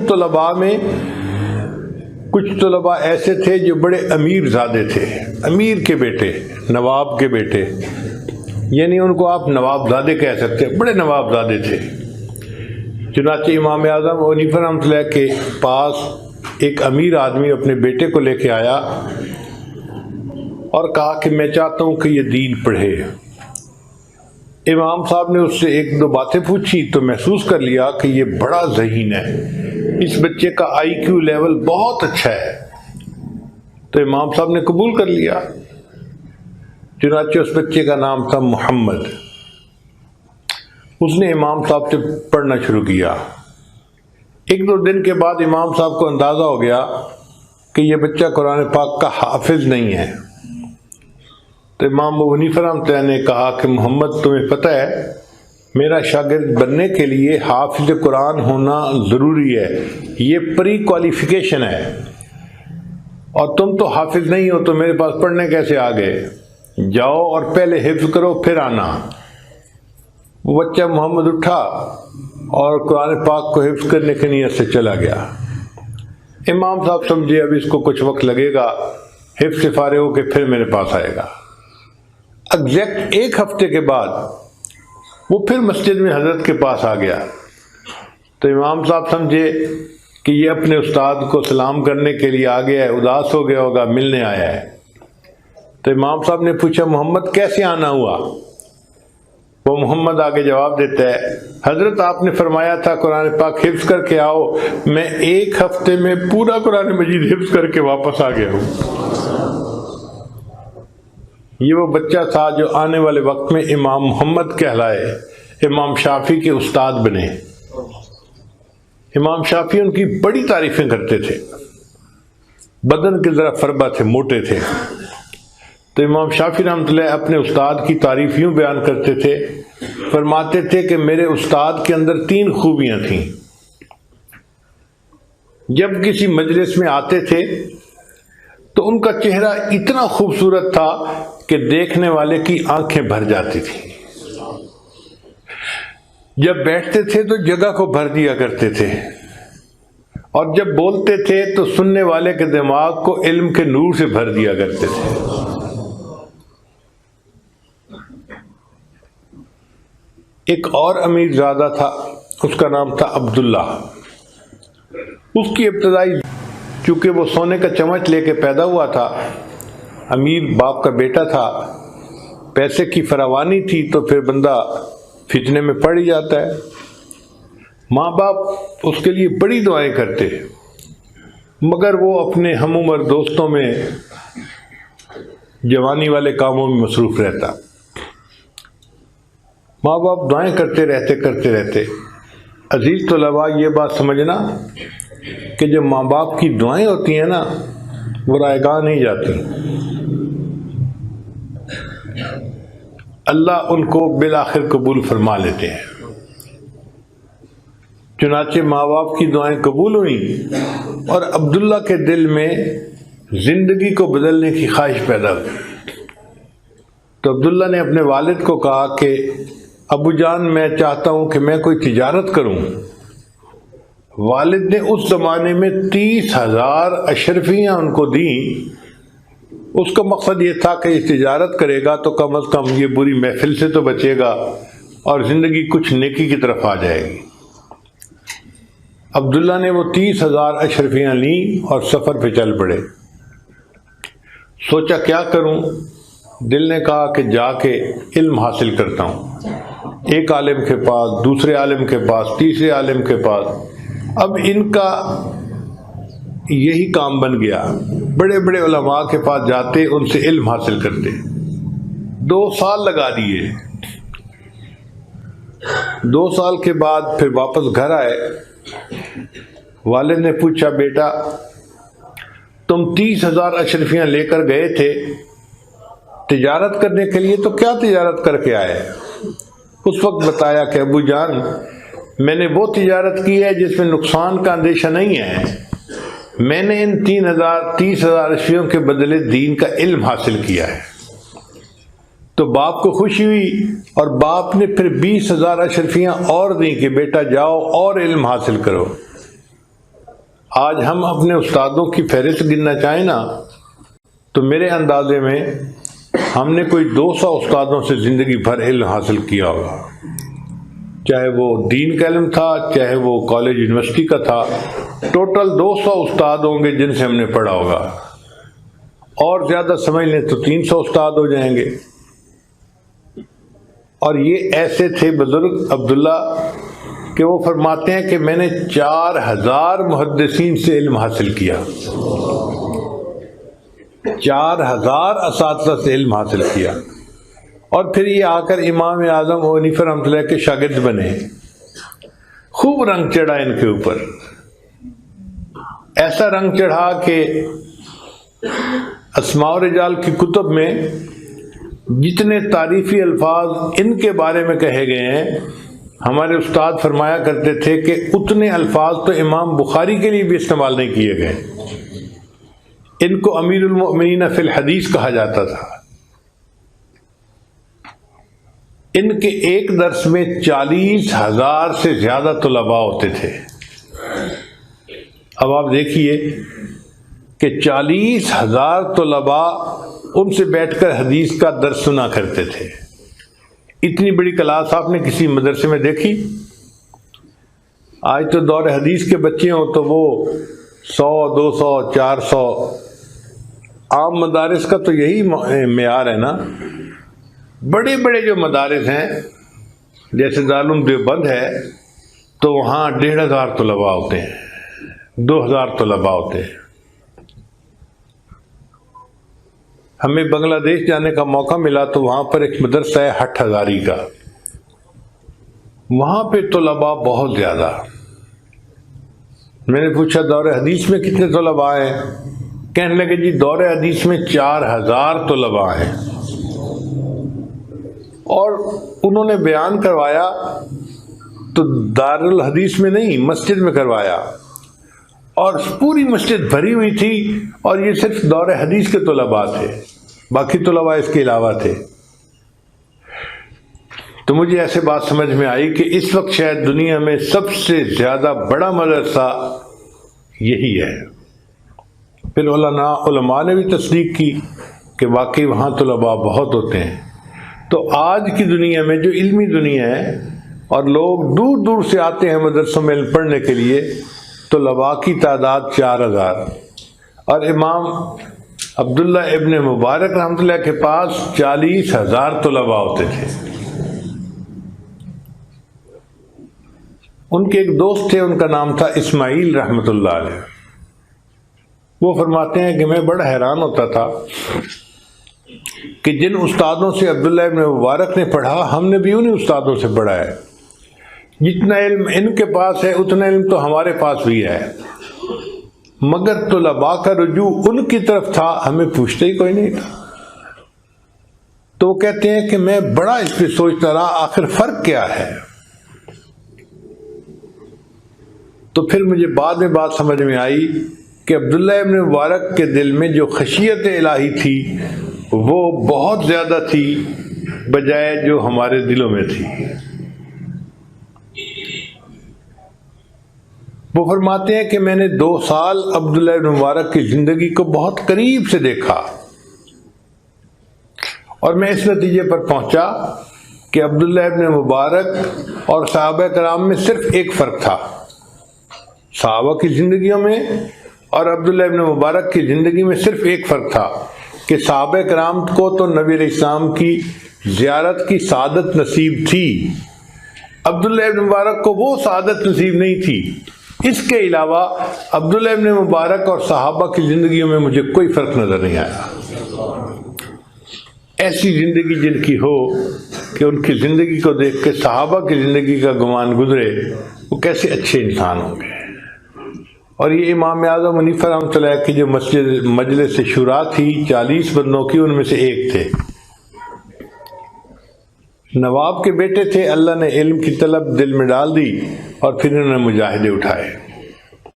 طلباء میں کچھ طلباء ایسے تھے جو بڑے امیر زادے تھے، امیر کے بیٹے، نواب کے بیٹے، یعنی ان کو آپ نواب زادے کہہ سکتے، بڑے نواب زادے تھے۔ چنانچہ امام اعظم ابو حنیفہ رحمۃ اللہ کے پاس ایک امیر آدمی اپنے بیٹے کو لے کے آیا اور کہا کہ میں چاہتا ہوں کہ یہ دین پڑھے۔ امام صاحب نے اس سے ایک دو باتیں پوچھی تو محسوس کر لیا کہ یہ بڑا ذہین ہے، اس بچے کا آئی کیو لیول بہت اچھا ہے، تو امام صاحب نے قبول کر لیا۔ چنانچہ اس بچے کا نام تھا محمد۔ اس نے امام صاحب سے پڑھنا شروع کیا۔ ایک دو دن کے بعد امام صاحب کو اندازہ ہو گیا کہ یہ بچہ قرآن پاک کا حافظ نہیں ہے، تو امام ابو حنیفہ رحمۃ اللہ نے کہا کہ محمد تمہیں پتہ ہے میرا شاگرد بننے کے لیے حافظ قرآن ہونا ضروری ہے، یہ پری کوالیفیکیشن ہے، اور تم تو حافظ نہیں ہو تو میرے پاس پڑھنے کیسے آ گئے؟ جاؤ اور پہلے حفظ کرو پھر آنا۔ وہ بچہ محمد اٹھا اور قرآن پاک کو حفظ کرنے کی نیت سے چلا گیا۔ امام صاحب سمجھے اب اس کو کچھ وقت لگے گا، حفظ سے فارغ ہو کے پھر میرے پاس آئے گا۔ ایگزیکٹ ایک ہفتے کے بعد وہ پھر مسجد میں حضرت کے پاس آ گیا، تو امام صاحب سمجھے کہ یہ اپنے استاد کو سلام کرنے کے لیے آ گیا ہے، اداس ہو گیا ہوگا، ملنے آیا ہے۔ تو امام صاحب نے پوچھا محمد کیسے آنا ہوا؟ وہ محمد آگے جواب دیتا ہے حضرت آپ نے فرمایا تھا قرآن پاک حفظ کر کے آؤ، میں ایک ہفتے میں پورا قرآن مجید حفظ کر کے واپس آ گیا ہوں۔ یہ وہ بچہ تھا جو آنے والے وقت میں امام محمد کہلائے، امام شافعی کے استاد بنے۔ امام شافعی ان کی بڑی تعریفیں کرتے تھے، بدن کے ذرا فربا تھے، موٹے تھے، تو امام شافعی رحمۃ اللہ اپنے استاد کی تعریف یوں بیان کرتے تھے، فرماتے تھے کہ میرے استاد کے اندر 3 خوبیاں تھیں۔ جب کسی مجلس میں آتے تھے تو ان کا چہرہ اتنا خوبصورت تھا کہ دیکھنے والے کی آنکھیں بھر جاتی تھیں۔ جب بیٹھتے تھے تو جگہ کو بھر دیا کرتے تھے، اور جب بولتے تھے تو سننے والے کے دماغ کو علم کے نور سے بھر دیا کرتے تھے۔ ایک اور امیر زادہ تھا، اس کا نام تھا عبداللہ۔ اس کی ابتدائی، چونکہ وہ سونے کا چمچ لے کے پیدا ہوا تھا، امیر باپ کا بیٹا تھا، پیسے کی فراوانی تھی، تو پھر بندہ فتنے میں پڑ ہی جاتا ہے۔ ماں باپ اس کے لیے بڑی دعائیں کرتے، مگر وہ اپنے ہم عمر دوستوں میں جوانی والے کاموں میں مصروف رہتا۔ ماں باپ دعائیں کرتے رہتے۔ عزیز طلباء یہ بات سمجھنا کہ جب ماں باپ کی دعائیں ہوتی ہیں نا، وہ رائے گاہ نہیں جاتی، اللہ ان کو بالآخر قبول فرما لیتے ہیں۔ چنانچہ ماں باپ کی دعائیں قبول ہوئیں اور عبداللہ کے دل میں زندگی کو بدلنے کی خواہش پیدا ہوئی، تو عبداللہ نے اپنے والد کو کہا کہ ابو جان میں چاہتا ہوں کہ میں کوئی تجارت کروں۔ والد نے اس زمانے میں 30,000 اشرفیاں ان کو دیں۔ اس کا مقصد یہ تھا کہ یہ تجارت کرے گا تو کم از کم یہ بری محفل سے تو بچے گا اور زندگی کچھ نیکی کی طرف آ جائے گی۔ عبداللہ نے وہ 30,000 اشرفیاں لیں اور سفر پہ چل پڑے۔ سوچا کیا کروں؟ دل نے کہا کہ جا کے علم حاصل کرتا ہوں، ایک عالم کے پاس، دوسرے عالم کے پاس، تیسرے عالم کے پاس۔ اب ان کا یہی کام بن گیا، بڑے بڑے علماء کے پاس جاتے، ان سے علم حاصل کرتے۔ 2 سال لگا دیے۔ 2 سال کے بعد پھر واپس گھر آئے۔ والد نے پوچھا بیٹا تم 30,000 اشرفیاں لے کر گئے تھے تجارت کرنے کے لیے، تو کیا تجارت کر کے آئے؟ اس وقت بتایا کہ ابو جان میں نے وہ تجارت کی ہے جس میں نقصان کا اندیشہ نہیں ہے، میں نے ان 30,000 اشرفیوں کے بدلے دین کا علم حاصل کیا ہے۔ تو باپ کو خوشی ہوئی اور باپ نے پھر 20,000 اشرفیاں اور دیں کہ بیٹا جاؤ اور علم حاصل کرو۔ آج ہم اپنے استادوں کی فہرست گننا چاہیں نا تو میرے اندازے میں ہم نے کوئی 200 استادوں سے زندگی بھر علم حاصل کیا ہوگا، چاہے وہ دین کا علم تھا، چاہے وہ کالج یونیورسٹی کا تھا، ٹوٹل 200 استاد ہوں گے جن سے ہم نے پڑھا ہوگا، اور زیادہ سمجھ لیں تو 300 استاد ہو جائیں گے۔ اور یہ ایسے تھے بزرگ عبداللہ کہ وہ فرماتے ہیں کہ میں نے 4000 محدثین سے علم حاصل کیا، 4000 اساتذہ سے علم حاصل کیا، اور پھر یہ آ کر امام اعظم ابو حنیفہ رحمۃ اللہ کے شاگرد بنے۔ خوب رنگ چڑھا ان کے اوپر، ایسا رنگ چڑھا کہ اسماء و رجال کی کتب میں جتنے تعریفی الفاظ ان کے بارے میں کہے گئے ہیں، ہمارے استاد فرمایا کرتے تھے کہ اتنے الفاظ تو امام بخاری کے لیے بھی استعمال نہیں کیے گئے۔ ان کو امیر المؤمنین فی الحدیث کہا جاتا تھا۔ ان کے ایک درس میں 40,000 سے زیادہ طلباء ہوتے تھے۔ اب آپ دیکھیے کہ 40,000 طلباء ان سے بیٹھ کر حدیث کا درس سنا کرتے تھے۔ اتنی بڑی کلاس آپ نے کسی مدرسے میں دیکھی؟ آج تو دور حدیث کے بچے ہوں تو وہ 100 200 400، عام مدارس کا تو یہی معیار ہے نا۔ بڑے بڑے جو مدارس ہیں جیسے دارالعلوم دیوبند ہے تو وہاں 1500 طلباء ہوتے ہیں، 2000 طلباء ہوتے ہیں۔ ہمیں بنگلہ دیش جانے کا موقع ملا تو وہاں پر ایک مدرسہ ہے ہٹھ ہزاری کا، وہاں پہ طلباء بہت زیادہ۔ میں نے پوچھا دور حدیث میں کتنے طلباء ہیں؟ کہنے لگے جی دور حدیث میں 4000 طلباء ہیں۔ اور انہوں نے بیان کروایا تو دارالحدیث میں نہیں، مسجد میں کروایا، اور پوری مسجد بھری ہوئی تھی، اور یہ صرف دور حدیث کے طلباء تھے، باقی طلباء اس کے علاوہ تھے۔ تو مجھے ایسے بات سمجھ میں آئی کہ اس وقت شاید دنیا میں سب سے زیادہ بڑا مدرسہ یہی ہے۔ پھر علماء نے بھی تصدیق کی کہ واقعی وہاں طلباء بہت ہوتے ہیں۔ تو آج کی دنیا میں جو علمی دنیا ہے اور لوگ دور دور سے آتے ہیں مدرسوں میں علم پڑھنے کے لیے، طلباء کی تعداد 4000، اور امام عبداللہ ابن مبارک رحمۃ اللہ کے پاس 40,000 طلباء ہوتے تھے۔ ان کے ایک دوست تھے، ان کا نام تھا اسماعیل رحمۃ اللہ علیہ۔ وہ فرماتے ہیں کہ میں بڑا حیران ہوتا تھا کہ جن استادوں سے عبداللہ ابن مبارک نے پڑھا، ہم نے بھی انہی استادوں سے پڑھا ہے۔ جتنا علم ان کے پاس ہے اتنا علم تو ہمارے پاس بھی ہے، مگر طلباء کا رجوع ان کی طرف تھا، ہمیں پوچھتے ہی کوئی نہیں تھا۔ تو وہ کہتے ہیں کہ میں بڑا اس پہ سوچتا رہا آخر فرق کیا ہے۔ تو پھر مجھے بعد میں بات سمجھ میں آئی کہ عبداللہ ابن مبارک کے دل میں جو خشیت الہی تھی وہ بہت زیادہ تھی بجائے جو ہمارے دلوں میں تھی۔ وہ فرماتے ہیں کہ میں نے 2 سال عبداللہ ابن مبارک کی زندگی کو بہت قریب سے دیکھا، اور میں اس نتیجے پر پہنچا کہ عبداللہ ابن مبارک اور صحابہ کرام میں صرف ایک فرق تھا، صحابہ کی زندگیوں میں اور عبداللہ ابن مبارک کی زندگی میں صرف ایک فرق تھا کہ صحابہ کرام کو تو نبی علیہ السلام کی زیارت کی سعادت نصیب تھی، عبداللہ ابن مبارک کو وہ سعادت نصیب نہیں تھی۔ اس کے علاوہ عبداللہ ابن مبارک اور صحابہ کی زندگیوں میں مجھے کوئی فرق نظر نہیں آیا۔ ایسی زندگی جن کی ہو کہ ان کی زندگی کو دیکھ کے صحابہ کی زندگی کا گمان گزرے، وہ کیسے اچھے انسان ہوں گے۔ اور یہ امام اعظم حنیفہ رحمۃ اللہ کی جو مجلس شورا تھی 40 بندوں کی، ان میں سے ایک تھے، نواب کے بیٹے تھے۔ اللہ نے علم کی طلب دل میں ڈال دی اور پھر انہوں نے مجاہدے اٹھائے۔